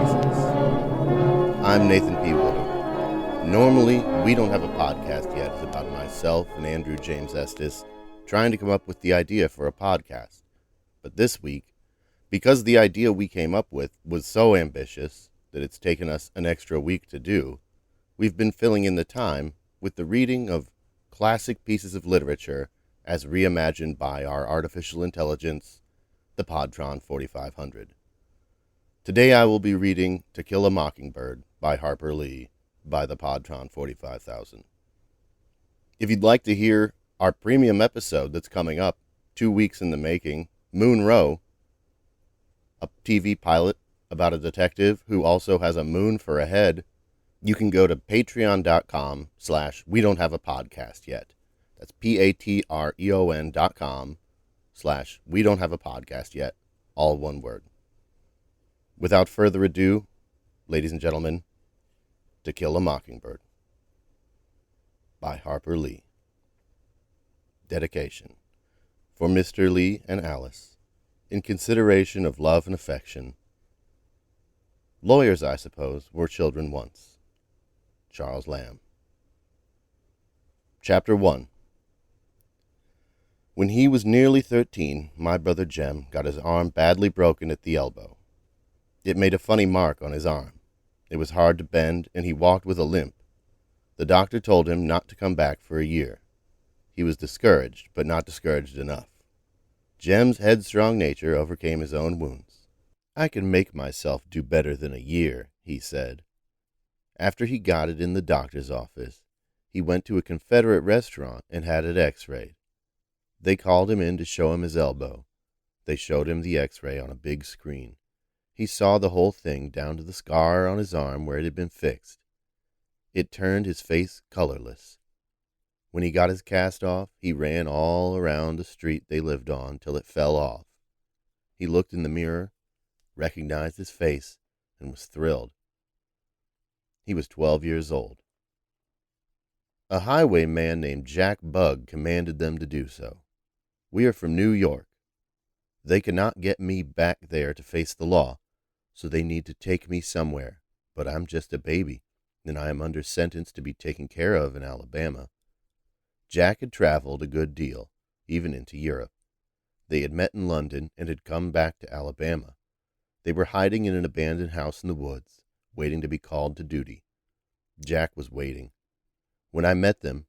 Reasons. I'm Nathan P. Woodham. Normally, We Don't Have a Podcast Yet is about myself and Andrew James Estes trying to come up with the idea for a podcast. But this week, because the idea we came up with was so ambitious that it's taken us an extra week to do, we've been filling in the time with the reading of classic pieces of literature as reimagined by our artificial intelligence, the PodTron 4500. Today I will be reading To Kill a Mockingbird by Harper Lee by the PodTron 45000. If you'd like to hear our premium episode that's coming up 2 weeks in the making, Moon Row, a TV pilot about a detective who also has a moon for a head, you can go to patreon.com/we don't have a podcast yet. That's patreon.com/we don't have a podcast yet. All one word. Without further ado, ladies and gentlemen, To Kill a Mockingbird by Harper Lee. Dedication. For Mr. Lee and Alice, in consideration of love and affection. Lawyers, I suppose, were children once. Charles Lamb. Chapter 1. When he was nearly 13, my brother Jem got his arm badly broken at the elbow. It made a funny mark on his arm. It was hard to bend, and he walked with a limp. The doctor told him not to come back for a year. He was discouraged, but not discouraged enough. Jem's headstrong nature overcame his own wounds. I can make myself do better than a year, he said. After he got it in the doctor's office, he went to a Confederate restaurant and had it x-rayed. They called him in to show him his elbow. They showed him the x-ray on a big screen. He saw the whole thing down to the scar on his arm where it had been fixed. It turned his face colorless. When he got his cast off, he ran all around the street they lived on till it fell off. He looked in the mirror, recognized his face, and was thrilled. He was 12 years old. A highwayman named Jack Bugg commanded them to do so. We are from New York. They cannot get me back there to face the law, so they need to take me somewhere, but I'm just a baby, and I am under sentence to be taken care of in Alabama. Jack had traveled a good deal, even into Europe. They had met in London and had come back to Alabama. They were hiding in an abandoned house in the woods, waiting to be called to duty. Jack was waiting. When I met them,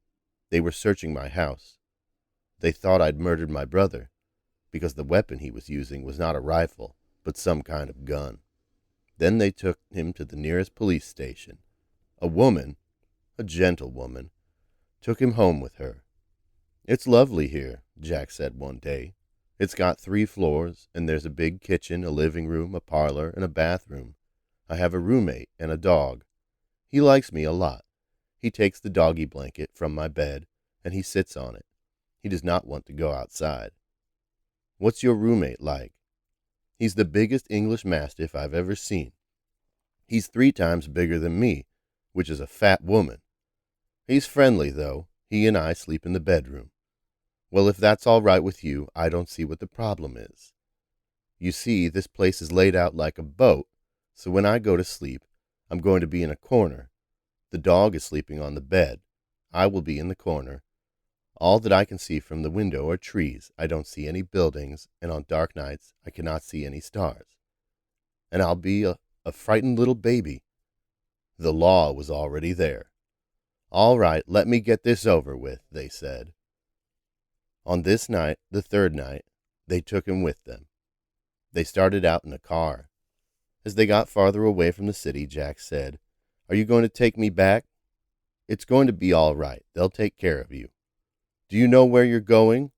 they were searching my house. They thought I'd murdered my brother, because the weapon he was using was not a rifle, but some kind of gun. Then they took him to the nearest police station. A woman, a gentle woman, took him home with her. It's lovely here, Jack said one day. It's got 3 floors, and there's a big kitchen, a living room, a parlor, and a bathroom. I have a roommate and a dog. He likes me a lot. He takes the doggy blanket from my bed, and he sits on it. He does not want to go outside. What's your roommate like? He's the biggest English Mastiff I've ever seen. He's 3 times bigger than me, which is a fat woman. He's friendly, though. He and I sleep in the bedroom. Well, if that's all right with you, I don't see what the problem is. You see, this place is laid out like a boat, so when I go to sleep, I'm going to be in a corner. The dog is sleeping on the bed. I will be in the corner. All that I can see from the window are trees. I don't see any buildings, and on dark nights I cannot see any stars. And I'll be a frightened little baby. The law was already there. All right, let me get this over with, they said. On this night, the 3rd night, they took him with them. They started out in a car. As they got farther away from the city, Jack said, "Are you going to take me back?" "It's going to be all right. They'll take care of you." "Do you know where you're going?"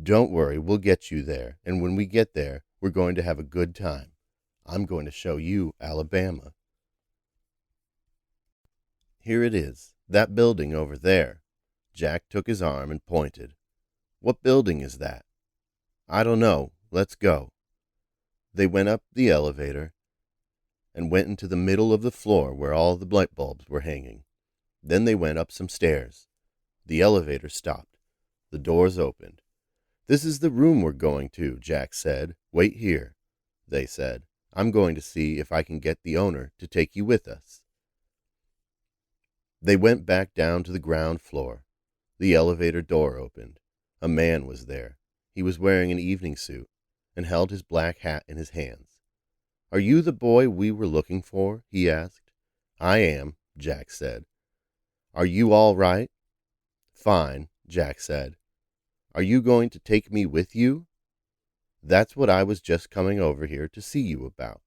"Don't worry, we'll get you there, and when we get there, we're going to have a good time. I'm going to show you Alabama." "Here it is, that building over there." Jack took his arm and pointed. "What building is that?" "I don't know. Let's go." They went up the elevator and went into the middle of the floor where all the light bulbs were hanging. Then they went up some stairs. The elevator stopped. The doors opened. "This is the room we're going to," Jack said. "Wait here," they said. I'm going to see if I can get the owner to take you with us." They went back down to the ground floor. The elevator door opened. A man was there. He was wearing an evening suit and held his black hat in his hands. "Are you the boy we were looking for?" he asked. "I am," Jack said. "Are you all right?" "Fine," Jack said. "Are you going to take me with you?" "That's what I was just coming over here to see you about.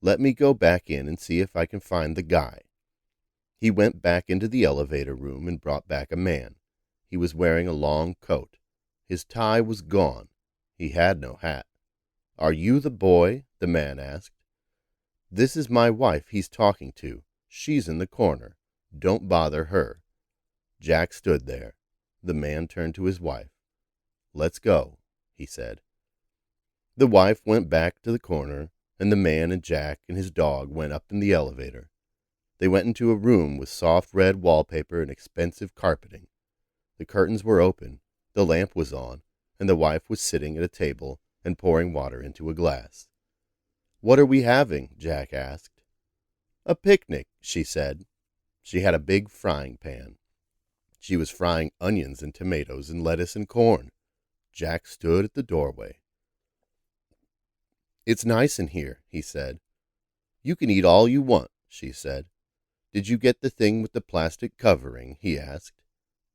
Let me go back in and see if I can find the guy." He went back into the elevator room and brought back a man. He was wearing a long coat. His tie was gone. He had no hat. "Are you the boy?" the man asked. "This is my wife he's talking to. She's in the corner. Don't bother her." Jack stood there. The man turned to his wife. "Let's go," he said. The wife went back to the corner, and the man and Jack and his dog went up in the elevator. They went into a room with soft red wallpaper and expensive carpeting. The curtains were open, the lamp was on, and the wife was sitting at a table and pouring water into a glass. "What are we having?" Jack asked. "A picnic," she said. She had a big frying pan. She was frying onions and tomatoes and lettuce and corn. Jack stood at the doorway. "It's nice in here," he said. "You can eat all you want," she said. "Did you get the thing with the plastic covering?" he asked.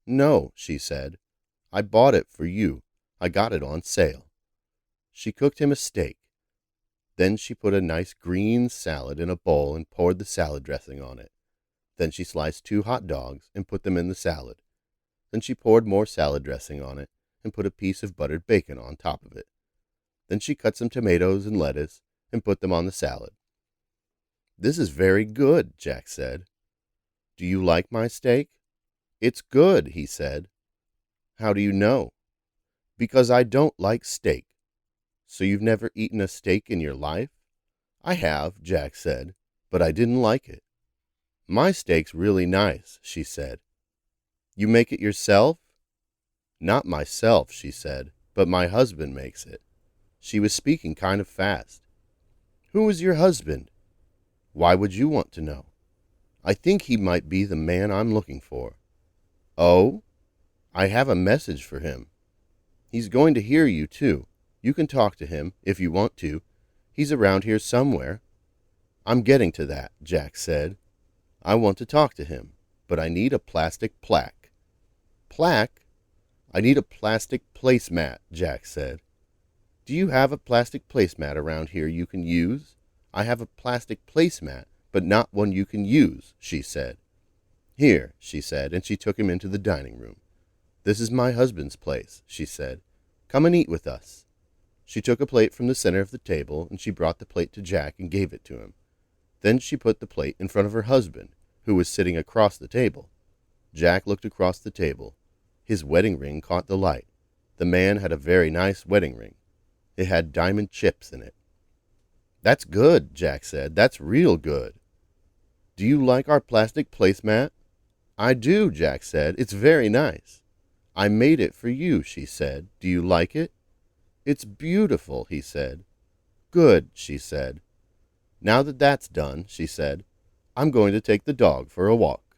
"No," she said. "I bought it for you. I got it on sale." She cooked him a steak. Then she put a nice green salad in a bowl and poured the salad dressing on it. Then she sliced 2 hot dogs and put them in the salad. Then she poured more salad dressing on it and put a piece of buttered bacon on top of it. Then she cut some tomatoes and lettuce and put them on the salad. "This is very good," Jack said. "Do you like my steak?" "It's good," he said. "How do you know?" "Because I don't like steak." "So you've never eaten a steak in your life?" "I have," Jack said, "but I didn't like it." "My steak's really nice," she said. "You make it yourself?" "Not myself," she said, "but my husband makes it." She was speaking kind of fast. "Who is your husband?" "Why would you want to know?" "I think he might be the man I'm looking for." "Oh?" "I have a message for him. He's going to hear you, too. You can talk to him, if you want to. He's around here somewhere." "I'm getting to that," Jack said. "I want to talk to him, but I need a plastic plaque." "Plaque?" "I need a plastic placemat," Jack said. "Do you have a plastic placemat around here you can use?" "I have a plastic placemat, but not one you can use," she said. "Here," she said, and she took him into the dining room. "This is my husband's place," she said. "Come and eat with us." She took a plate from the center of the table, and she brought the plate to Jack and gave it to him. Then she put the plate in front of her husband, who was sitting across the table. Jack looked across the table. His wedding ring caught the light. The man had a very nice wedding ring. It had diamond chips in it. "That's good," Jack said. "That's real good." "Do you like our plastic placemat?" "I do," Jack said. "It's very nice." "I made it for you," she said. "Do you like it?" "It's beautiful," he said. "Good," she said. "Now that that's done," she said, "I'm going to take the dog for a walk."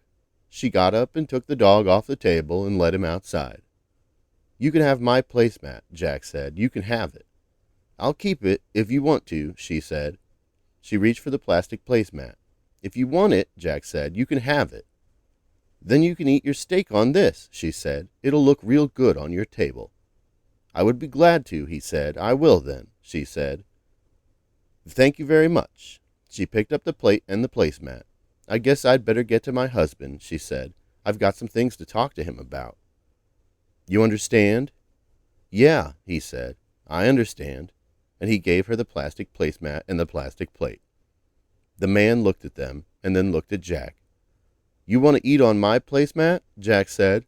She got up and took the dog off the table and led him outside. "You can have my placemat," Jack said. "You can have it." "I'll keep it if you want to," she said. She reached for the plastic placemat. "If you want it," Jack said, "you can have it." "Then you can eat your steak on this," she said. "It'll look real good on your table." "I would be glad to," he said. "I will then," she said. "Thank you very much." She picked up the plate and the placemat. "I guess I'd better get to my husband," she said. "I've got some things to talk to him about." "You understand?" "Yeah," he said. "I understand." And he gave her the plastic placemat and the plastic plate. The man looked at them and then looked at Jack. "You want to eat on my placemat?" Jack said.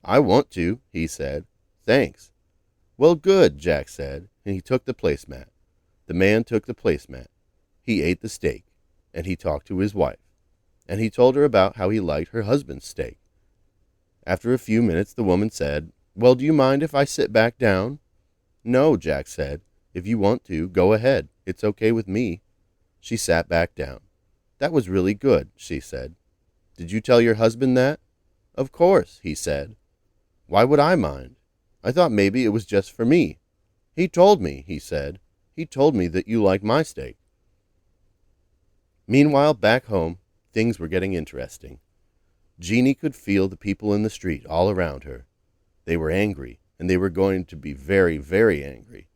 "I want to," he said. "Thanks." "Well, good," Jack said, and he took the placemat. The man took the placemat. He ate the steak, and he talked to his wife, and he told her about how he liked her husband's steak. After a few minutes, the woman said, "Well, do you mind if I sit back down?" "No," Jack said. "If you want to, go ahead. It's okay with me." She sat back down. "That was really good," she said. "Did you tell your husband that?" "Of course," he said. "Why would I mind? I thought maybe it was just for me." "He told me," he said. "He told me that you like my steak." Meanwhile, back home, things were getting interesting. Jeannie could feel the people in the street all around her. They were angry, and they were going to be very, very angry.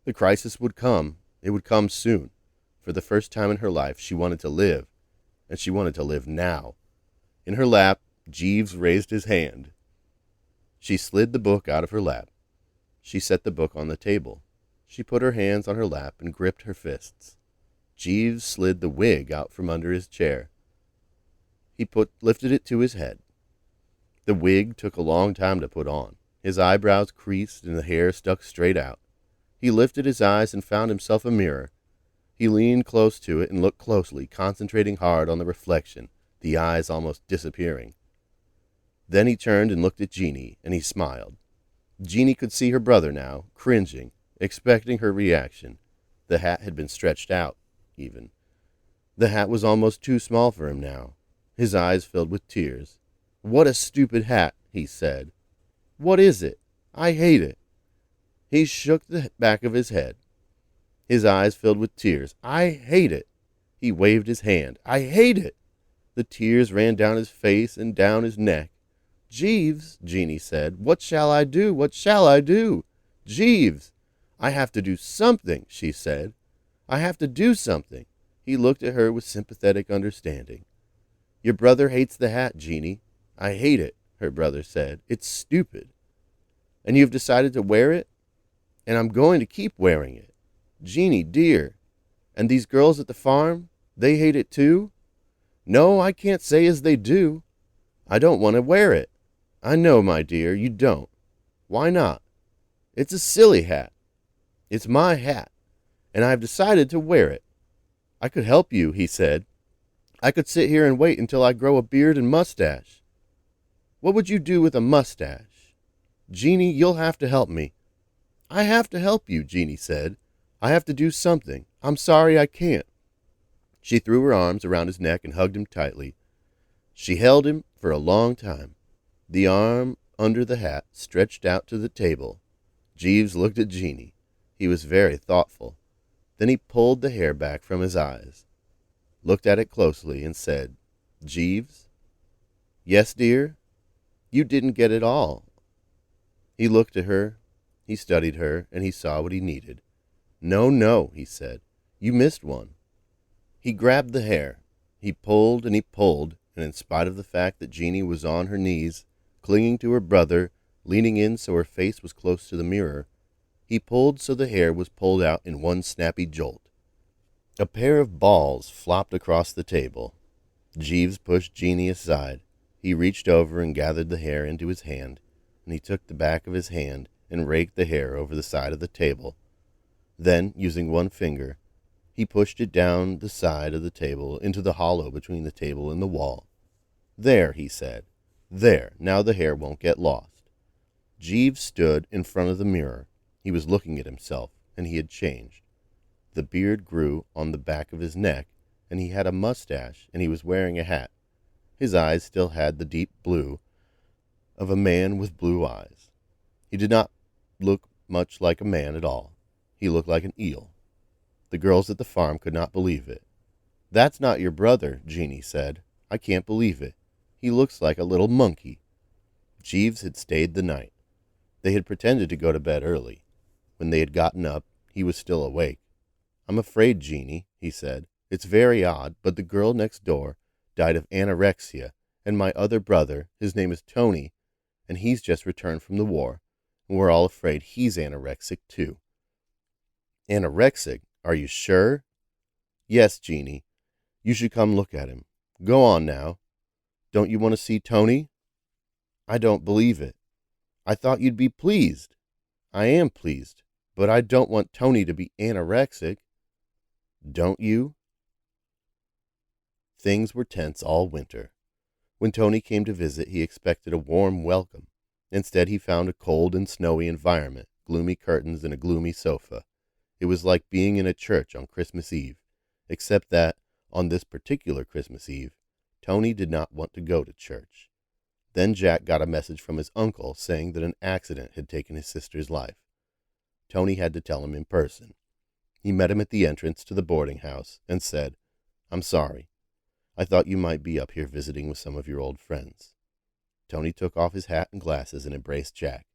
The crisis would come. It would come soon. For the first time in her life, she wanted to live, and she wanted to live now. In her lap, Jeeves raised his hand. She slid the book out of her lap. She set the book on the table. She put her hands on her lap and gripped her fists. Jeeves slid the wig out from under his chair. He lifted it to his head. The wig took a long time to put on. His eyebrows creased and the hair stuck straight out. He lifted his eyes and found himself a mirror. He leaned close to it and looked closely, concentrating hard on the reflection, the eyes almost disappearing. Then he turned and looked at Jeannie, and he smiled. Jeannie could see her brother now, cringing, expecting her reaction. The hat had been stretched out, even. The hat was almost too small for him now. His eyes filled with tears. "What a stupid hat," he said. "What is it? I hate it." He shook the back of his head. His eyes filled with tears. "I hate it." He waved his hand. "I hate it." The tears ran down his face and down his neck. "Jeeves," Jeannie said, "what shall I do? What shall I do? Jeeves!" "I have to do something," she said. "I have to do something." He looked at her with sympathetic understanding. "Your brother hates the hat, Jeannie." "I hate it," her brother said. "It's stupid." "And you've decided to wear it?" "And I'm going to keep wearing it." "Jeannie, dear. And these girls at the farm, they hate it too?" "No, I can't say as they do." "I don't want to wear it." "I know, my dear, you don't." "Why not?" "It's a silly hat." "It's my hat, and I've decided to wear it." "I could help you," he said. "I could sit here and wait until I grow a beard and mustache." "What would you do with a mustache?" "Jeannie, you'll have to help me." "I have to help you," Jeannie said. "I have to do something. I'm sorry I can't." She threw her arms around his neck and hugged him tightly. She held him for a long time. The arm under the hat stretched out to the table. Jeeves looked at Jeannie. He was very thoughtful. Then he pulled the hair back from his eyes, looked at it closely, and said, "Jeeves?" "Yes, dear?" "You didn't get it all." He looked at her. He studied her, and he saw what he needed. "No, no," he said. "You missed one." He grabbed the hair. He pulled, and in spite of the fact that Jeannie was on her knees, clinging to her brother, leaning in so her face was close to the mirror, he pulled so the hair was pulled out in one snappy jolt. A pair of balls flopped across the table. Jeeves pushed Jeannie aside. He reached over and gathered the hair into his hand, and he took the back of his hand and raked the hair over the side of the table. Then, using one finger, he pushed it down the side of the table into the hollow between the table and the wall. "There," he said. "There, now the hair won't get lost." Jeeves stood in front of the mirror. He was looking at himself, and he had changed. The beard grew on the back of his neck, and he had a mustache, and he was wearing a hat. His eyes still had the deep blue of a man with blue eyes. He did not look much like a man at all. He looked like an eel. The girls at the farm could not believe it. "That's not your brother," Jeannie said. "I can't believe it. He looks like a little monkey." Jeeves had stayed the night. They had pretended to go to bed early. When they had gotten up, he was still awake. "I'm afraid, Jeannie," he said. "It's very odd, but the girl next door died of anorexia, and my other brother, his name is Tony, and he's just returned from the war, and we're all afraid he's anorexic too." "Anorexic? Are you sure?" "Yes, Jeannie. You should come look at him. Go on now. Don't you want to see Tony?" "I don't believe it." "I thought you'd be pleased." "I am pleased, but I don't want Tony to be anorexic." "Don't you?" Things were tense all winter. When Tony came to visit, he expected a warm welcome. Instead, he found a cold and snowy environment, gloomy curtains and a gloomy sofa. It was like being in a church on Christmas Eve. except that, on this particular Christmas Eve, Tony did not want to go to church. Then Jack got a message from his uncle saying that an accident had taken his sister's life. Tony had to tell him in person. He met him at the entrance to the boarding house and said, "I'm sorry. I thought you might be up here visiting with some of your old friends." Tony took off his hat and glasses and embraced Jack.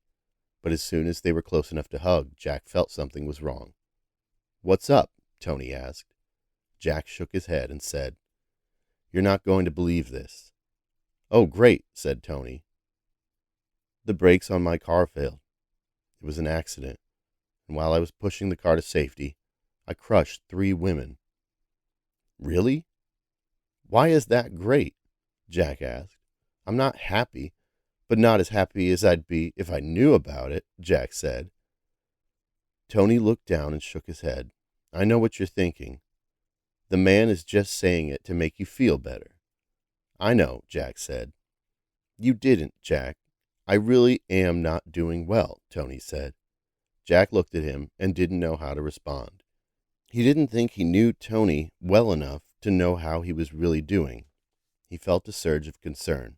But as soon as they were close enough to hug, Jack felt something was wrong. "What's up?" Tony asked. Jack shook his head and said, "You're not going to believe this." "Oh, great," said Tony. "The brakes on my car failed. It was an accident, and while I was pushing the car to safety, I crushed 3 women." "Really? Why is that great?" Jack asked. "I'm not happy, but not as happy as I'd be if I knew about it," Jack said. Tony looked down and shook his head. "I know what you're thinking. The man is just saying it to make you feel better." "I know," Jack said. "You didn't, Jack. I really am not doing well," Tony said. Jack looked at him and didn't know how to respond. He didn't think he knew Tony well enough to know how he was really doing. He felt a surge of concern.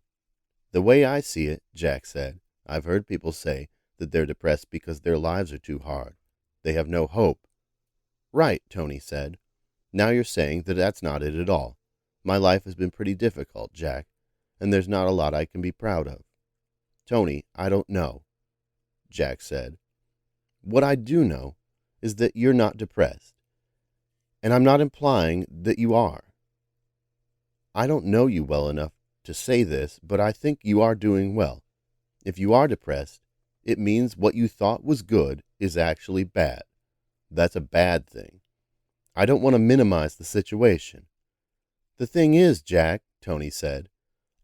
"The way I see it," Jack said, "I've heard people say that they're depressed because their lives are too hard. They have no hope." "Right," Tony said. "Now you're saying that that's not it at all. My life has been pretty difficult, Jack, and there's not a lot I can be proud of." "Tony, I don't know," Jack said. "What I do know is that you're not depressed, and I'm not implying that you are. I don't know you well enough to say this, but I think you are doing well. If you are depressed, it means what you thought was good is actually bad. That's a bad thing. I don't want to minimize the situation. The thing is, Jack," Tony said,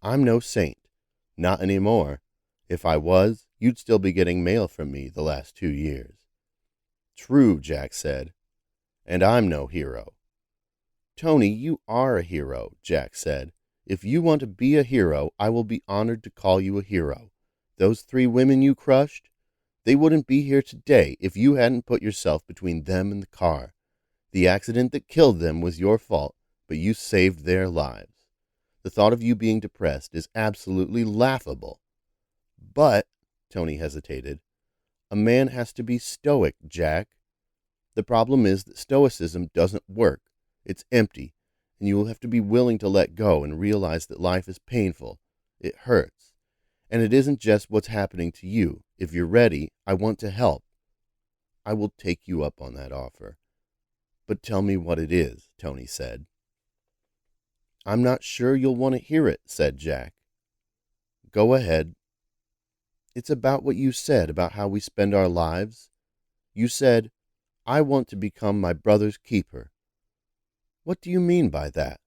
"I'm no saint. Not anymore. If I was, you'd still be getting mail from me the last 2 years." "True," Jack said. "And I'm no hero." "Tony, you are a hero," Jack said. "If you want to be a hero, I will be honored to call you a hero. Those 3 women you crushed, they wouldn't be here today if you hadn't put yourself between them and the car. The accident that killed them was your fault, but you saved their lives. The thought of you being depressed is absolutely laughable." "But," Tony hesitated, "a man has to be stoic, Jack. The problem is that stoicism doesn't work. It's empty, and you will have to be willing to let go and realize that life is painful. It hurts. And it isn't just what's happening to you. If you're ready, I want to help. I will take you up on that offer. But tell me what it is," Tony said. "I'm not sure you'll want to hear it," said Jack. "Go ahead." "It's about what you said about how we spend our lives. You said, 'I want to become my brother's keeper.' What do you mean by that?"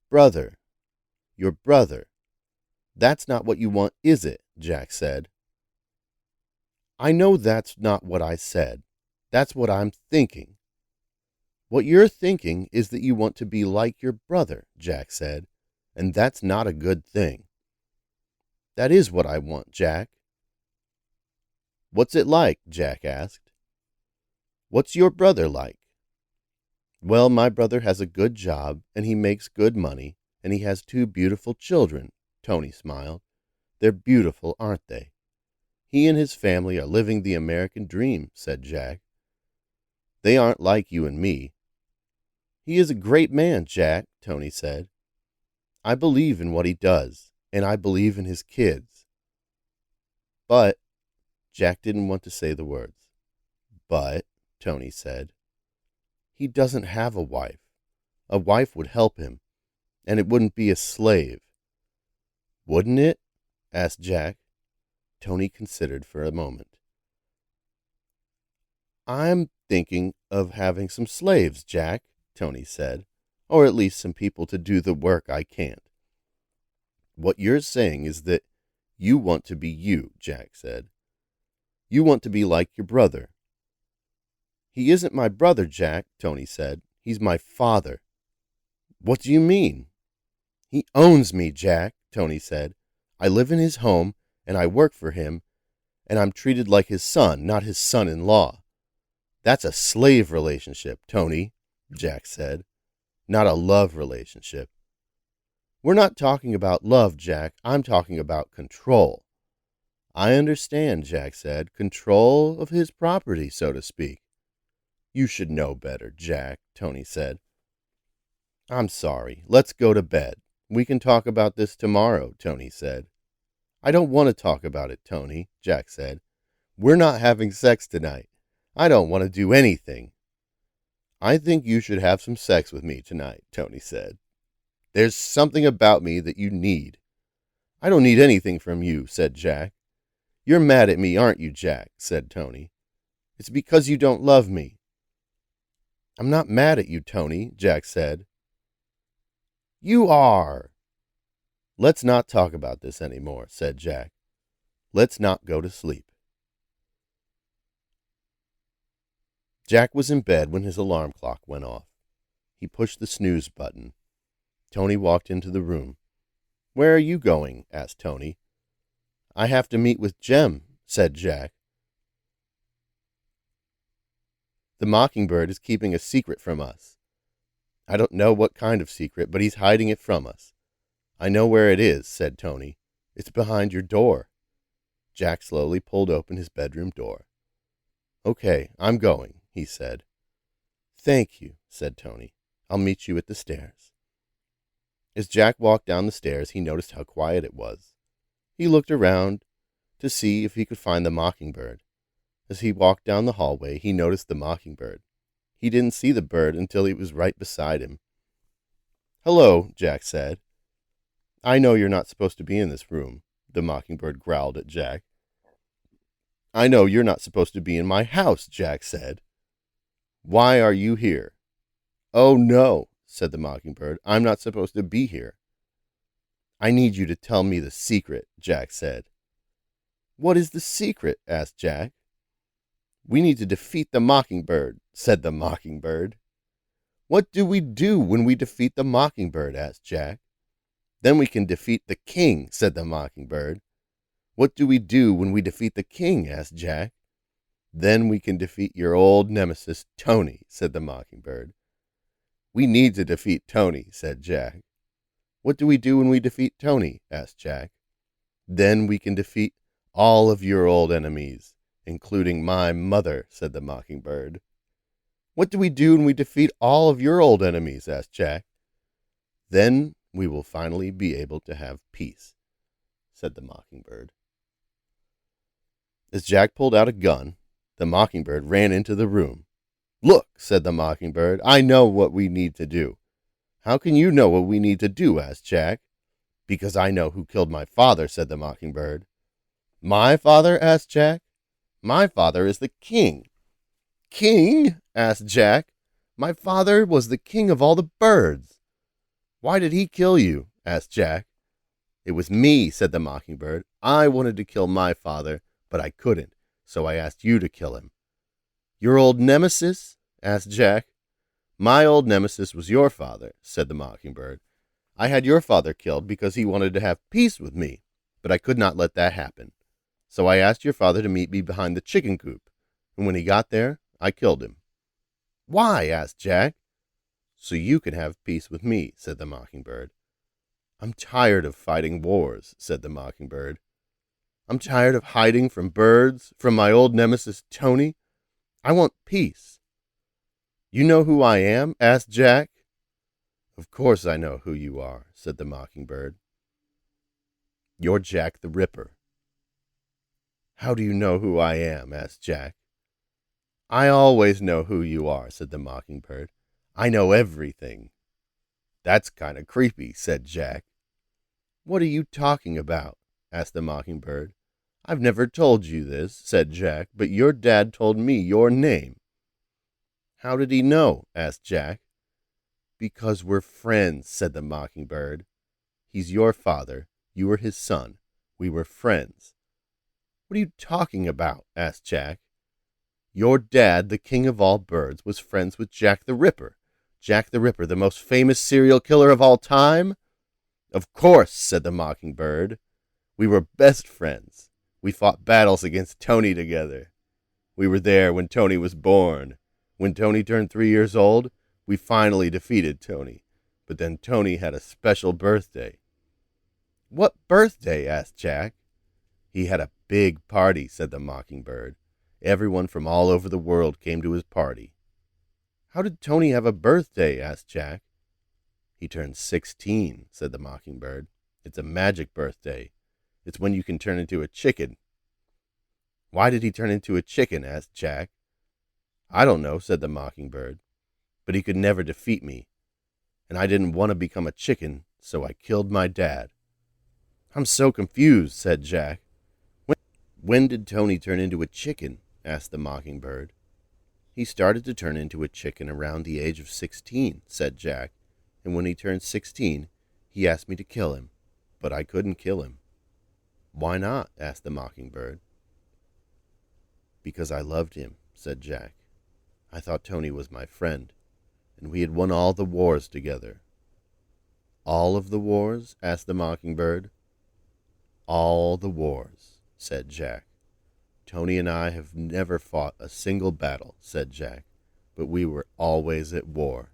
"Brother. Your brother. That's not what you want, is it?" Jack said. "I know that's not what I said. That's what I'm thinking." "What you're thinking is that you want to be like your brother," Jack said, "and that's not a good thing." "That is what I want, Jack." "What's it like?" Jack asked. "What's your brother like?" "Well, my brother has a good job, and he makes good money, and he has 2 beautiful children," Tony smiled. "They're beautiful, aren't they?" "He and his family are living the American dream," said Jack. "They aren't like you and me." "He is a great man, Jack," Tony said. "I believe in what he does, and I believe in his kids." "But," Jack didn't want to say the words. "But," Tony said, "he doesn't have a wife. A wife would help him, and it wouldn't be a slave." "Wouldn't it?" asked Jack. Tony considered for a moment. "I'm thinking of having some slaves, Jack," Tony said, "or at least some people to do the work I can't." "What you're saying is that you want to be you," Jack said. "You want to be like your brother." "He isn't my brother, Jack," Tony said. "He's my father." "What do you mean?" "He owns me, Jack," Tony said. "I live in his home, and I work for him, and I'm treated like his son, not his son-in-law. That's a slave relationship, Tony." Jack said. Not a love relationship. We're not talking about love, Jack. I'm talking about control. I understand, Jack said. Control of his property, so to speak. You should know better, Jack, Tony said. I'm sorry. Let's go to bed. We can talk about this tomorrow, Tony said. I don't want to talk about it, Tony, Jack said. We're not having sex tonight. I don't want to do anything. I think you should have some sex with me tonight, Tony said. There's something about me that you need. I don't need anything from you, said Jack. You're mad at me, aren't you, Jack, said Tony. It's because you don't love me. I'm not mad at you, Tony, Jack said. You are. Let's not talk about this anymore, said Jack. Let's not go to sleep. Jack was in bed when his alarm clock went off. He pushed the snooze button. Tony walked into the room. Where are you going? Asked Tony. I have to meet with Jem, said Jack. The Mockingbird is keeping a secret from us. I don't know what kind of secret, but he's hiding it from us. I know where it is, said Tony. It's behind your door. Jack slowly pulled open his bedroom door. Okay, I'm going, he said. Thank you, said Tony. I'll meet you at the stairs. As Jack walked down the stairs, he noticed how quiet it was. He looked around to see if he could find the Mockingbird. As he walked down the hallway, he noticed the Mockingbird. He didn't see the bird until he was right beside him. Hello, Jack said. I know you're not supposed to be in this room, the Mockingbird growled at Jack. I know you're not supposed to be in my house, Jack said. Why are you here? Oh, no, said the Mockingbird. I'm not supposed to be here. I need you to tell me the secret, Jack said. What is the secret? Asked Jack. We need to defeat the Mockingbird, said the Mockingbird. What do we do when we defeat the Mockingbird? Asked Jack. Then we can defeat the king, said the Mockingbird. What do we do when we defeat the king? Asked Jack. Then we can defeat your old nemesis, Tony, said the Mockingbird. We need to defeat Tony, said Jack. What do we do when we defeat Tony? Asked Jack. Then we can defeat all of your old enemies, including my mother, said the Mockingbird. What do we do when we defeat all of your old enemies? Asked Jack. Then we will finally be able to have peace, said the Mockingbird. As Jack pulled out a gun, the Mockingbird ran into the room. Look, said the Mockingbird, I know what we need to do. How can you know what we need to do? Asked Jack. Because I know who killed my father, said the Mockingbird. My father? Asked Jack. My father is the king. King? Asked Jack. My father was the king of all the birds. Why did he kill you? Asked Jack. It was me, said the Mockingbird. I wanted to kill my father, but I couldn't, so I asked you to kill him. Your old nemesis? Asked Jack. My old nemesis was your father, said the Mockingbird. I had your father killed because he wanted to have peace with me, but I could not let that happen. So I asked your father to meet me behind the chicken coop, and when he got there, I killed him. Why? Asked Jack. So you can have peace with me, said the Mockingbird. I'm tired of fighting wars, said the Mockingbird. I'm tired of hiding from birds, from my old nemesis Tony. I want peace. You know who I am? Asked Jack. Of course I know who you are, said the Mockingbird. You're Jack the Ripper. How do you know who I am? Asked Jack. I always know who you are, said the Mockingbird. I know everything. That's kind of creepy, said Jack. What are you talking about? Asked the Mockingbird. I've never told you this, said Jack, but your dad told me your name. How did he know? Asked Jack. Because we're friends, said the Mockingbird. He's your father. You were his son. We were friends. What are you talking about? Asked Jack. Your dad, the king of all birds, was friends with Jack the Ripper. Jack the Ripper, the most famous serial killer of all time? Of course, said the Mockingbird. We were best friends. We fought battles against Tony together. We were there when Tony was born. When Tony turned 3 years old, We finally defeated Tony, but then Tony had a special birthday. What birthday? Asked Jack. He had a big party, said the Mockingbird. Everyone from all over the world came to his party. How did Tony have a birthday? Asked Jack. He turned 16, said the Mockingbird. It's a magic birthday. It's when you can turn into a chicken. Why did he turn into a chicken? Asked Jack. I don't know, said the Mockingbird, but he could never defeat me, and I didn't want to become a chicken, so I killed my dad. I'm so confused, said Jack. When did Tony turn into a chicken? Asked the Mockingbird. He started to turn into a chicken around the age of 16, said Jack, and when he turned 16, he asked me to kill him, but I couldn't kill him. Why not? Asked the Mockingbird. Because I loved him, said Jack. I thought Tony was my friend, and we had won all the wars together. All of the wars? Asked the Mockingbird. All the wars, said Jack. Tony and I have never fought a single battle, said Jack, but we were always at war.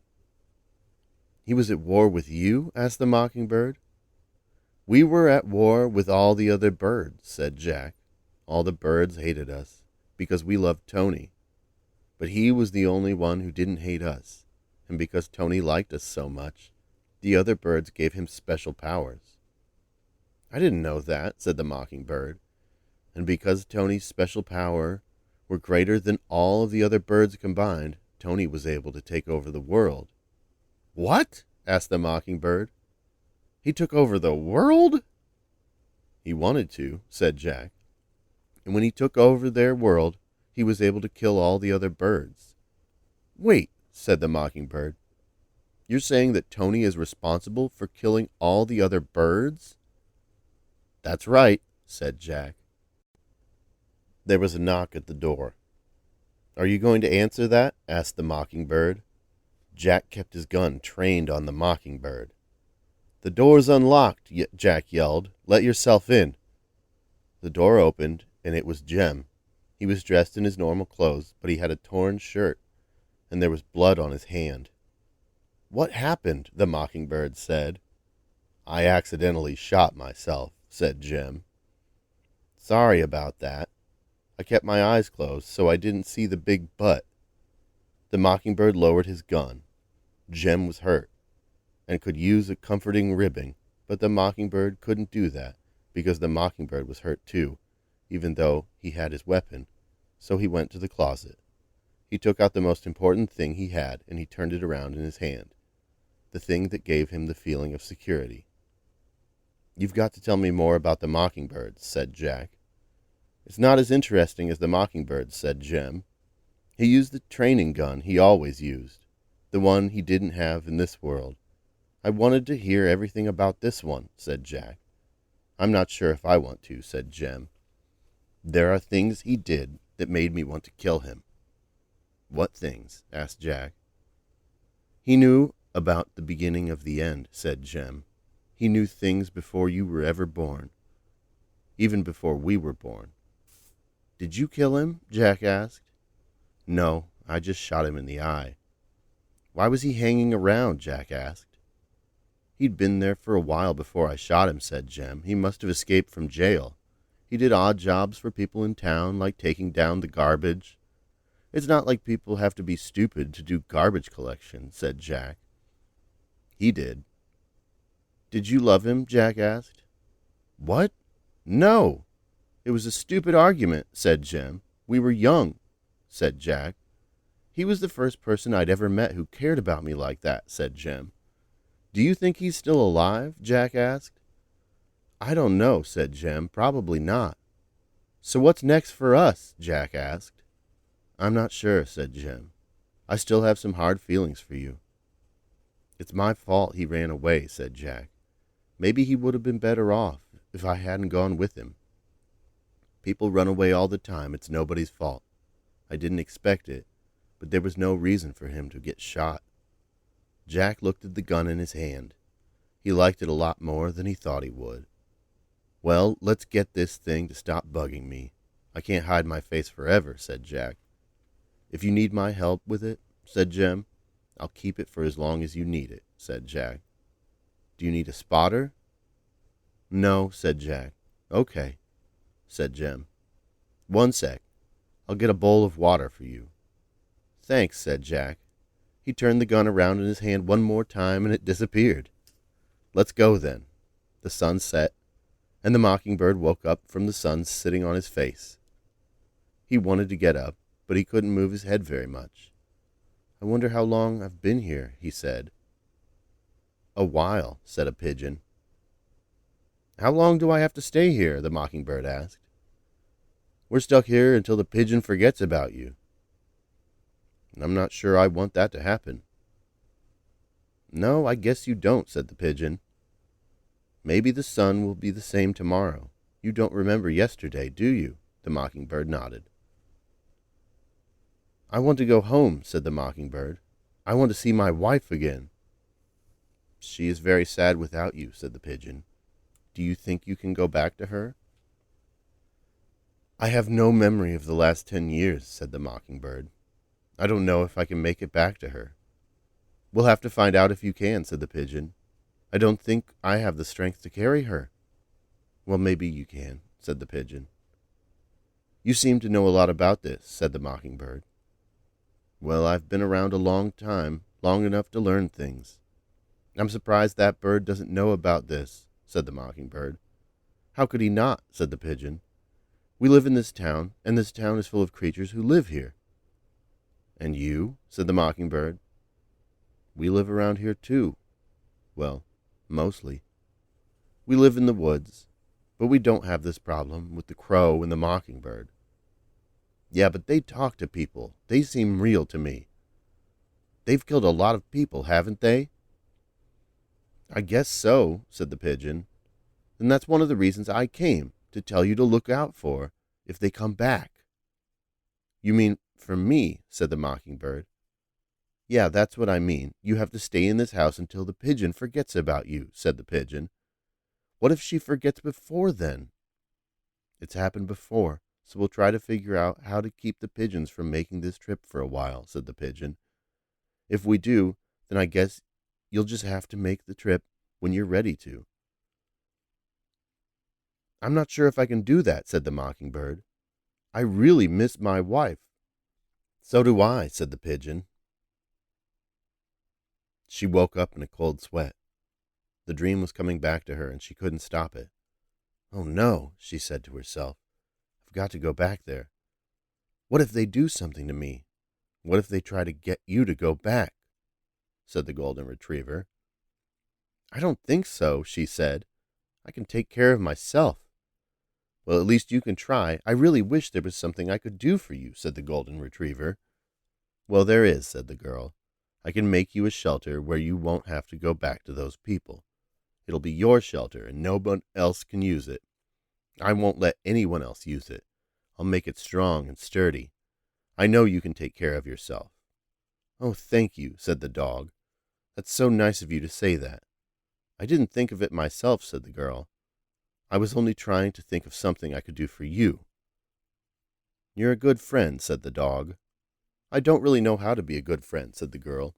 He was at war with you? Asked the Mockingbird. We were at war with all the other birds, said Jack. All the birds hated us because we loved Tony. But he was the only one who didn't hate us, and because Tony liked us so much, the other birds gave him special powers. I didn't know that, said the Mockingbird, and because Tony's special power were greater than all of the other birds combined, Tony was able to take over the world. What? Asked the Mockingbird. He took over the world? He wanted to, said Jack, and when he took over their world, he was able to kill all the other birds. Wait, said the Mockingbird. You're saying that Tony is responsible for killing all the other birds? That's right, said Jack. There was a knock at the door. Are you going to answer that? Asked the Mockingbird. Jack kept his gun trained on the Mockingbird. The door's unlocked, Jack yelled. Let yourself in. The door opened, and it was Jem. He was dressed in his normal clothes, but he had a torn shirt, and there was blood on his hand. What happened? The Mockingbird said. I accidentally shot myself, said Jem. Sorry about that. I kept my eyes closed, so I didn't see the big butt. The Mockingbird lowered his gun. Jem was hurt, and could use a comforting ribbing, but the Mockingbird couldn't do that, because the Mockingbird was hurt too, even though he had his weapon. So he went to the closet. He took out the most important thing he had, and he turned it around in his hand, the thing that gave him the feeling of security. You've got to tell me more about the Mockingbirds, said Jack. It's not as interesting as the Mockingbirds, said Jem. He used the training gun he always used, the one he didn't have in this world. I wanted to hear everything about this one, said Jack. I'm not sure if I want to, said Jem. There are things he did that made me want to kill him. What things? Asked Jack. He knew about the beginning of the end, said Jem. He knew things before you were ever born, even before we were born. Did you kill him? Jack asked. No, I just shot him in the eye. Why was he hanging around? Jack asked. He'd been there for a while before I shot him, said Jem. He must have escaped from jail. He did odd jobs for people in town, like taking down the garbage. It's not like people have to be stupid to do garbage collection, said Jack. He did. Did you love him? Jack asked. What? No. It was a stupid argument, said Jem. We were young, said Jack. He was the first person I'd ever met who cared about me like that, said Jem. Do you think he's still alive? Jack asked. I don't know, said Jem. Probably not. So what's next for us? Jack asked. I'm not sure, said Jem. I still have some hard feelings for you. It's my fault he ran away, said Jack. Maybe he would have been better off if I hadn't gone with him. People run away all the time. It's nobody's fault. I didn't expect it, but there was no reason for him to get shot. Jack looked at the gun in his hand. He liked it a lot more than he thought he would. Well, let's get this thing to stop bugging me. I can't hide my face forever, said Jack. If you need my help with it, said Jem, I'll keep it for as long as you need it, said Jack. Do you need a spotter? No, said Jack. Okay, said Jem. One sec. I'll get a bowl of water for you. Thanks, said Jack. He turned the gun around in his hand one more time and it disappeared. Let's go then. The sun set, and the mockingbird woke up from the sun sitting on his face. He wanted to get up, but he couldn't move his head very much. I wonder how long I've been here, he said. A while, said a pigeon. How long do I have to stay here? The mockingbird asked. We're stuck here until the pigeon forgets about you. I'm not sure I want that to happen. No, I guess you don't, said the pigeon. Maybe the sun will be the same tomorrow. You don't remember yesterday, do you? The mockingbird nodded. I want to go home, said the mockingbird. I want to see my wife again. She is very sad without you, said the pigeon. Do you think you can go back to her? I have no memory of the last 10 years, said the mockingbird. I don't know if I can make it back to her. We'll have to find out if you can, said the pigeon. I don't think I have the strength to carry her. Well, maybe you can, said the pigeon. You seem to know a lot about this, said the mockingbird. Well, I've been around a long time, long enough to learn things. I'm surprised that bird doesn't know about this, said the mockingbird. How could he not, said the pigeon. We live in this town, and this town is full of creatures who live here. And you, said the mockingbird. We live around here too. Well, mostly. We live in the woods, but we don't have this problem with the crow and the mockingbird. Yeah, but they talk to people. They seem real to me. They've killed a lot of people, haven't they? I guess so, said the pigeon. And that's one of the reasons I came, to tell you to look out for if they come back. You mean for me, said the mockingbird. Yeah, that's what I mean. You have to stay in this house until the pigeon forgets about you, said the pigeon. What if she forgets before then? It's happened before, so we'll try to figure out how to keep the pigeons from making this trip for a while, said the pigeon. If we do, then I guess you'll just have to make the trip when you're ready to. I'm not sure if I can do that, said the mockingbird. I really miss my wife. So do I, said the pigeon. She woke up in a cold sweat. The dream was coming back to her, and she couldn't stop it. Oh no, she said to herself. I've got to go back there. What if they do something to me? What if they try to get you to go back? Said the golden retriever. I don't think so, she said. I can take care of myself. Well, at least you can try. I really wish there was something I could do for you, said the golden retriever. Well, there is, said the girl. I can make you a shelter where you won't have to go back to those people. It'll be your shelter, and no one else can use it. I won't let anyone else use it. I'll make it strong and sturdy. I know you can take care of yourself. Oh, thank you, said the dog. That's so nice of you to say that. I didn't think of it myself, said the girl. I was only trying to think of something I could do for you. You're a good friend, said the dog. I don't really know how to be a good friend, said the girl.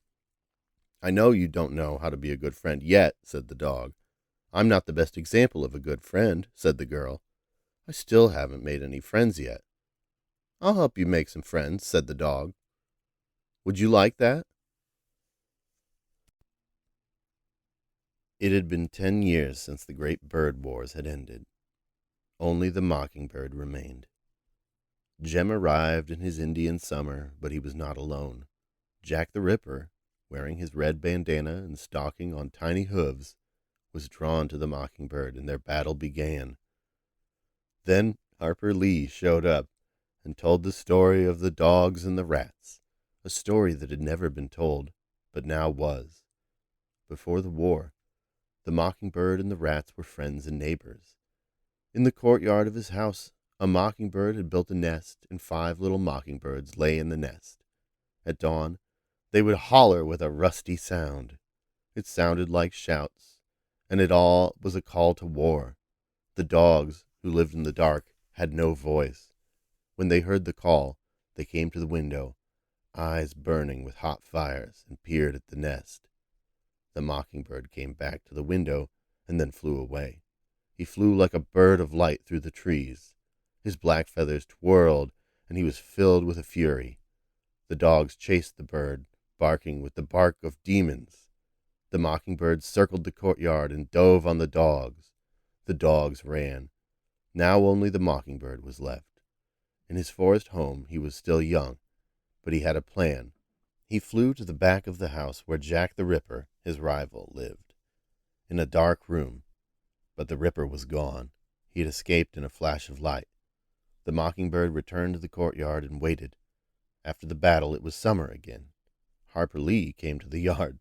I know you don't know how to be a good friend yet, said the dog. I'm not the best example of a good friend, said the girl. I still haven't made any friends yet. I'll help you make some friends, said the dog. Would you like that? It had been 10 years since the great bird wars had ended. Only the mockingbird remained. Jem arrived in his Indian summer, but he was not alone. Jack the Ripper, wearing his red bandana and stalking on tiny hooves, was drawn to the mockingbird, and their battle began. Then Harper Lee showed up and told the story of the dogs and the rats, a story that had never been told, but now was. Before the war, the mockingbird and the rats were friends and neighbors. In the courtyard of his house, a mockingbird had built a nest, and 5 little mockingbirds lay in the nest. At dawn, they would holler with a rusty sound. It sounded like shouts, and it all was a call to war. The dogs, who lived in the dark, had no voice. When they heard the call, they came to the window. eyes burning with hot fires, and peered at the nest. The mockingbird came back to the window and then flew away. He flew like a bird of light through the trees. His black feathers twirled, and he was filled with a fury. The dogs chased the bird, barking with the bark of demons. The mockingbird circled the courtyard and dove on the dogs. The dogs ran. Now only the mockingbird was left. In his forest home he was still young, but he had a plan. He flew to the back of the house where Jack the Ripper, his rival, lived, in a dark room. But the Ripper was gone. He had escaped in a flash of light. The mockingbird returned to the courtyard and waited. After the battle, it was summer again. Harper Lee came to the yard.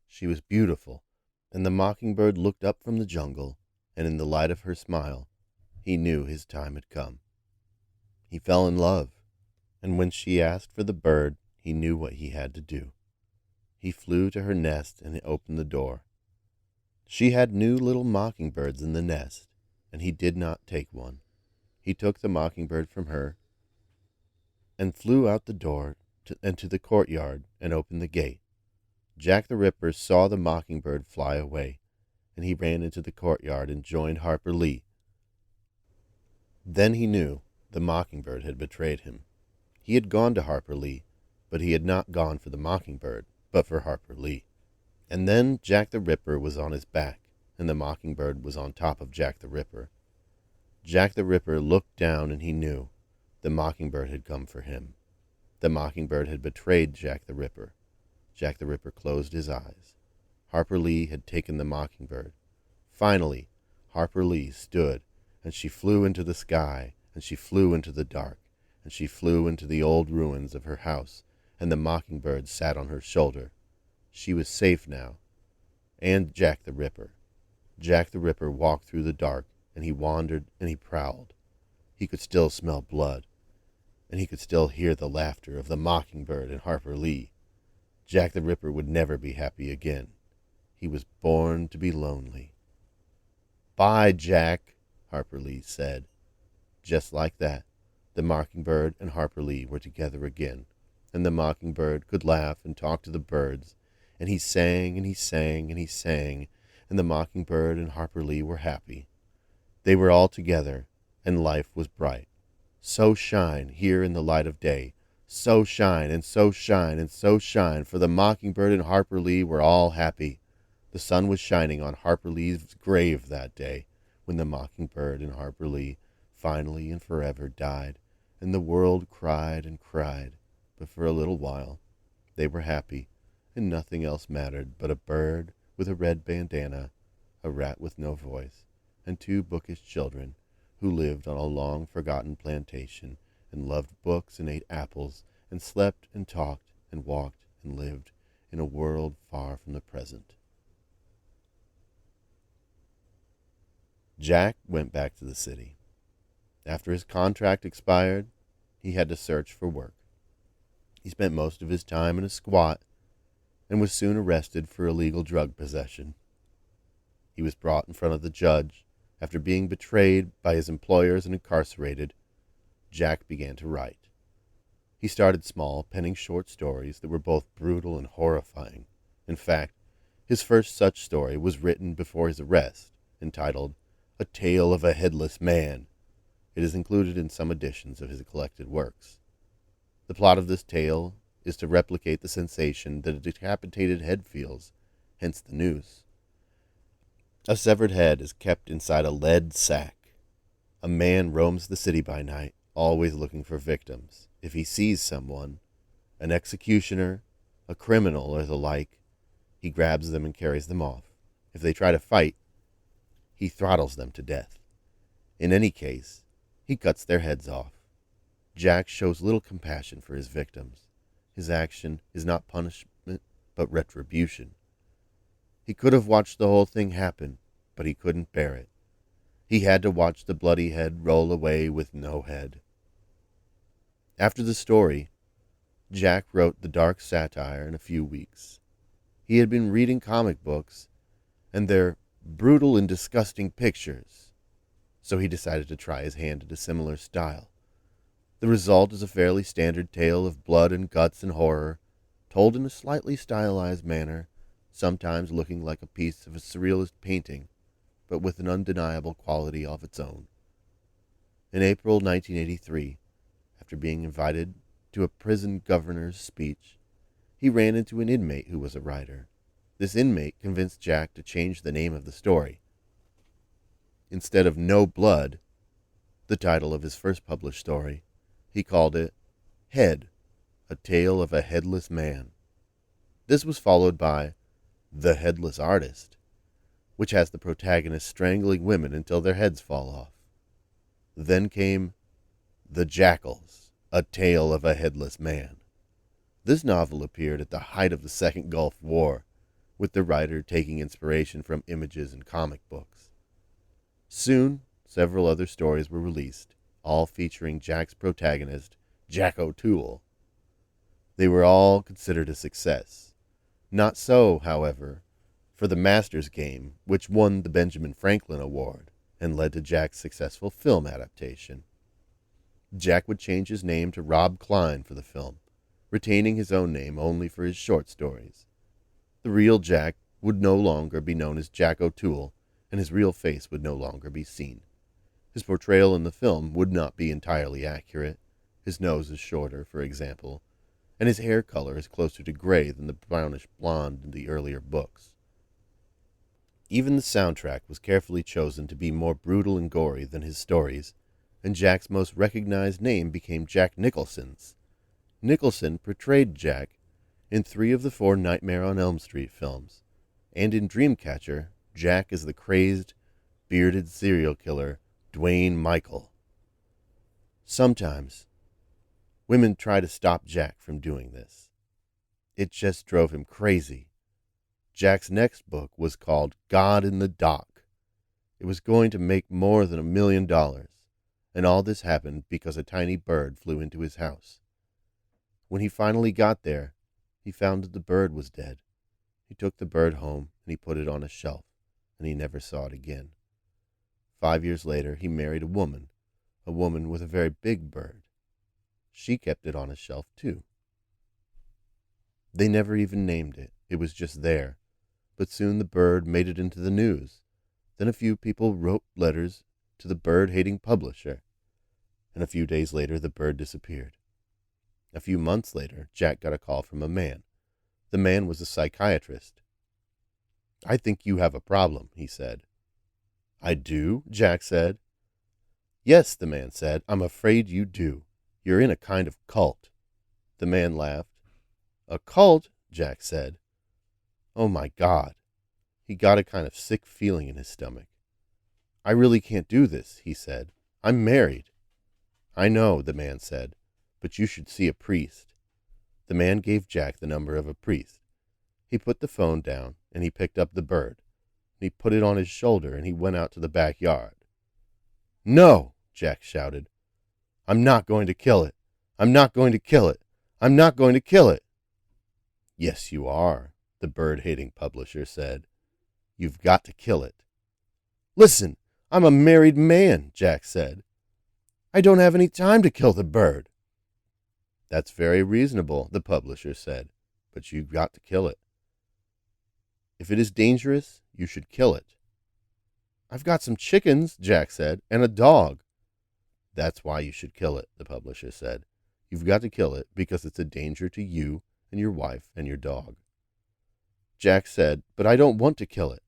She was beautiful, and the mockingbird looked up from the jungle, and in the light of her smile, he knew his time had come. He fell in love, and when she asked for the bird, he knew what he had to do. He flew to her nest and opened the door. She had new little mockingbirds in the nest, and he did not take one. He took the mockingbird from her and flew out the door to the courtyard and opened the gate. Jack the Ripper saw the mockingbird fly away, and he ran into the courtyard and joined Harper Lee. Then he knew the mockingbird had betrayed him. He had gone to Harper Lee, but he had not gone for the mockingbird, but for Harper Lee. And then Jack the Ripper was on his back, and the mockingbird was on top of Jack the Ripper. Jack the Ripper looked down, and he knew the mockingbird had come for him. The mockingbird had betrayed Jack the Ripper. Jack the Ripper closed his eyes. Harper Lee had taken the mockingbird. Finally, Harper Lee stood, and she flew into the sky, and she flew into the dark, and she flew into the old ruins of her house, and the mockingbird sat on her shoulder. She was safe now. And Jack the Ripper. Jack the Ripper walked through the dark, and he wandered and he prowled. He could still smell blood, and he could still hear the laughter of the mockingbird and Harper Lee. Jack the Ripper would never be happy again. He was born to be lonely. "Bye, Jack," Harper Lee said. Just like that, the mockingbird and Harper Lee were together again, and the mockingbird could laugh and talk to the birds, and he sang and he sang and he sang, and the mockingbird and Harper Lee were happy. They were all together, and life was bright. So shine here in the light of day, so shine and so shine and so shine, for the mockingbird and Harper Lee were all happy. The sun was shining on Harper Lee's grave that day, when the mockingbird and Harper Lee finally and forever died, and the world cried and cried, but for a little while they were happy, and nothing else mattered but a bird with a red bandana, a rat with no voice, and two bookish children who lived on a long-forgotten plantation and loved books and ate apples and slept and talked and walked and lived in a world far from the present. Jack went back to the city. After his contract expired, he had to search for work. He spent most of his time in a squat and was soon arrested for illegal drug possession. He was brought in front of the judge. After being betrayed by his employers and incarcerated, Jack began to write. He started small, penning short stories that were both brutal and horrifying. In fact, his first such story was written before his arrest, entitled A Tale of a Headless Man. It is included in some editions of his collected works. The plot of this tale is to replicate the sensation that a decapitated head feels, hence the noose. A severed head is kept inside a lead sack. A man roams the city by night, always looking for victims. If he sees someone, an executioner, a criminal, or the like, he grabs them and carries them off. If they try to fight, he throttles them to death. In any case, he cuts their heads off. Jack shows little compassion for his victims. His action is not punishment, but retribution. He could have watched the whole thing happen, but he couldn't bear it. He had to watch the bloody head roll away with no head. After the story, Jack wrote the dark satire in a few weeks. He had been reading comic books, and their brutal and disgusting pictures, so he decided to try his hand at a similar style. The result is a fairly standard tale of blood and guts and horror, told in a slightly stylized manner, sometimes looking like a piece of a surrealist painting, but with an undeniable quality of its own. In April 1983, after being invited to a prison governor's speech, he ran into an inmate who was a writer. This inmate convinced Jack to change the name of the story. Instead of No Blood, the title of his first published story, he called it Head, A Tale of a Headless Man. This was followed by The Headless Artist, which has the protagonist strangling women until their heads fall off. Then came The Jackals, A Tale of a Headless Man. This novel appeared at the height of the Second Gulf War, with the writer taking inspiration from images in comic books. Soon, several other stories were released, all featuring Jack's protagonist, Jack O'Toole. They were all considered a success. Not so, however, for The Master's Game, which won the Benjamin Franklin Award and led to Jack's successful film adaptation. Jack would change his name to Rob Klein for the film, retaining his own name only for his short stories. The real Jack would no longer be known as Jack O'Toole, and his real face would no longer be seen. His portrayal in the film would not be entirely accurate. His nose is shorter, for example, and his hair color is closer to gray than the brownish blonde in the earlier books. Even the soundtrack was carefully chosen to be more brutal and gory than his stories, and Jack's most recognized name became Jack Nicholson's. Nicholson portrayed Jack in 3 of the 4 Nightmare on Elm Street films, and in Dreamcatcher, Jack is the crazed, bearded serial killer Dwayne Michael. Sometimes, women try to stop Jack from doing this. It just drove him crazy. Jack's next book was called God in the Dock. It was going to make more than $1 million, and all this happened because a tiny bird flew into his house. When he finally got there, he found that the bird was dead. He took the bird home and he put it on a shelf, and he never saw it again. 5 years later, he married a woman with a very big bird. She kept it on a shelf, too. They never even named it. It was just there. But soon the bird made it into the news. Then a few people wrote letters to the bird-hating publisher. And a few days later, the bird disappeared. A few months later, Jack got a call from a man. The man was a psychiatrist. "I think you have a problem," he said. "I do?" Jack said. "Yes," the man said. "I'm afraid you do. You're in a kind of cult." The man laughed. "A cult?" Jack said. "Oh, my God." He got a kind of sick feeling in his stomach. "I really can't do this," he said. "I'm married." "I know," the man said, "but you should see a priest." The man gave Jack the number of a priest. He put the phone down, and he picked up the bird. He put it on his shoulder, and he went out to the backyard. "No!" Jack shouted. "I'm not going to kill it. I'm not going to kill it. I'm not going to kill it." "Yes, you are," the bird-hating publisher said. "You've got to kill it." "Listen, I'm a married man," Jack said. "I don't have any time to kill the bird." "That's very reasonable," the publisher said, "but you've got to kill it. If it is dangerous, you should kill it." "I've got some chickens," Jack said, "and a dog." "That's why you should kill it," the publisher said. "You've got to kill it because it's a danger to you and your wife and your dog." Jack said, "But I don't want to kill it."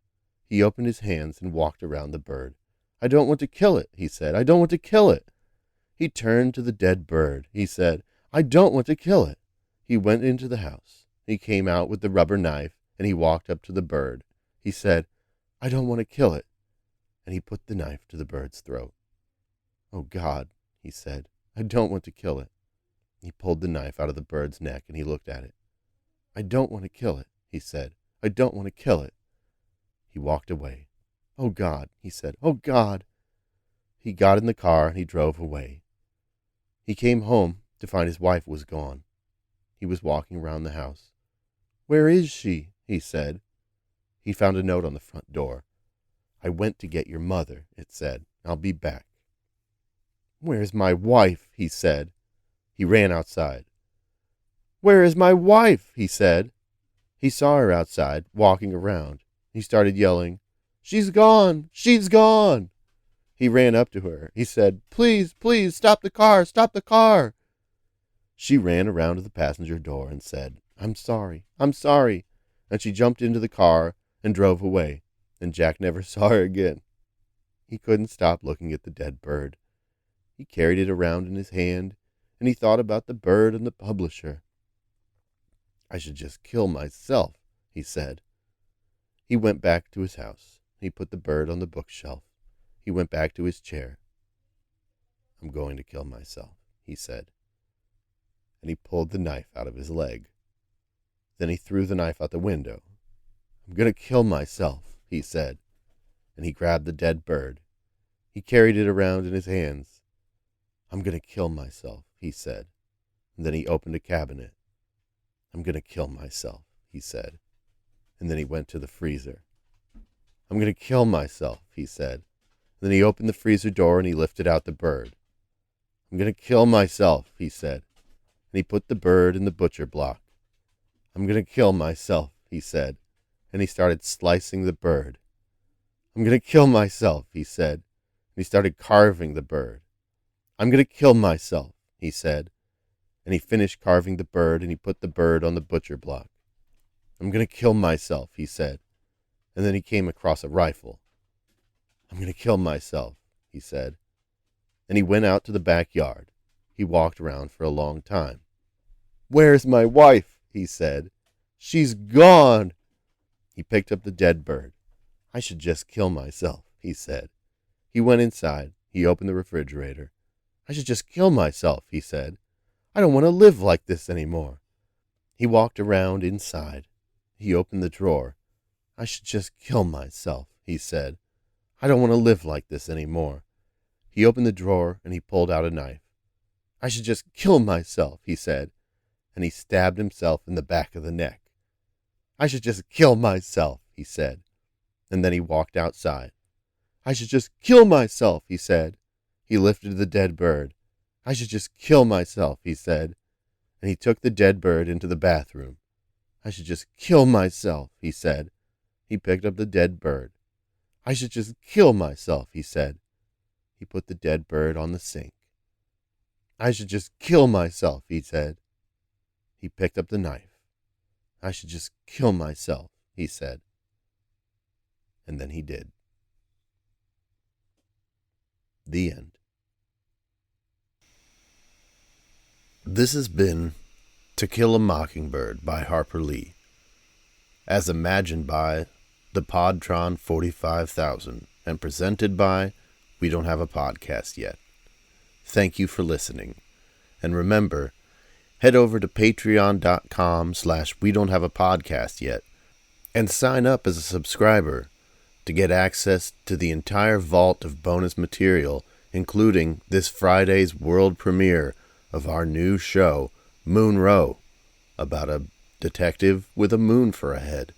He opened his hands and walked around the bird. "I don't want to kill it," he said. "I don't want to kill it." He turned to the dead bird. He said, "I don't want to kill it." He went into the house. He came out with the rubber knife, and he walked up to the bird. He said, "I don't want to kill it." And he put the knife to the bird's throat. "Oh, God," he said, "I don't want to kill it." He pulled the knife out of the bird's neck, and he looked at it. "I don't want to kill it," he said. "I don't want to kill it." He walked away. "Oh, God," he said. "Oh, God." He got in the car, and he drove away. He came home to find his wife was gone. He was walking around the house. "Where is she?" he said. He found a note on the front door. "I went to get your mother," it said. "I'll be back." "Where's my wife?" he said. He ran outside. "Where is my wife?" he said. He saw her outside, walking around. He started yelling, "She's gone! She's gone!" He ran up to her. He said, "Please, please, stop the car! Stop the car!" She ran around to the passenger door and said, "I'm sorry, I'm sorry." And she jumped into the car and drove away, and Jack never saw her again. He couldn't stop looking at the dead bird. He carried it around in his hand, and he thought about the bird and the publisher. "I should just kill myself," he said. He went back to his house. He put the bird on the bookshelf. He went back to his chair. "I'm going to kill myself," he said. And he pulled the knife out of his leg. Then he threw the knife out the window. "I'm going to kill myself," he said. And he grabbed the dead bird. He carried it around in his hands. "I'm going to kill myself," he said. And then he opened a cabinet. "I'm going to kill myself," he said. And then he went to the freezer. "I'm going to kill myself," he said. And then he opened the freezer door and he lifted out the bird. "I'm going to kill myself," he said. And he put the bird in the butcher block. "I'm going to kill myself," he said. And he started slicing the bird. "I'm going to kill myself," he said. And he started carving the bird. "I'm going to kill myself," he said. And he finished carving the bird, and he put the bird on the butcher block. "I'm going to kill myself," he said. And then he came across a rifle. "I'm going to kill myself," he said. And he went out to the backyard. He walked around for a long time. "Where's my wife?" he said. "She's gone." He picked up the dead bird. "I should just kill myself," he said. He went inside. He opened the refrigerator. "I should just kill myself," he said. "I don't want to live like this anymore." He walked around inside. He opened the drawer. "I should just kill myself," he said. "I don't want to live like this anymore." He opened the drawer and he pulled out a knife. "I should just kill myself," he said, and he stabbed himself in the back of the neck. "I should just kill myself," he said, and then he walked outside. "I should just kill myself," he said. He lifted the dead bird. "I should just kill myself," he said, and he took the dead bird into the bathroom. "I should just kill myself," he said. He picked up the dead bird. "I should just kill myself," he said. He put the dead bird on the sink. "I should just kill myself," he said. He picked up the knife. "I should just kill myself," he said. And then he did. The end. This has been To Kill a Mockingbird by Harper Lee, as imagined by the PodTron 45,000 and presented by We Don't Have a Podcast Yet. Thank you for listening. And remember, head over to patreon.com/We Don't Have a Podcast Yet and sign up as a subscriber to get access to the entire vault of bonus material, including this Friday's world premiere of our new show, Moon Row, about a detective with a moon for a head.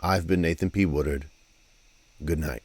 I've been Nathan P. Woodard. Good night.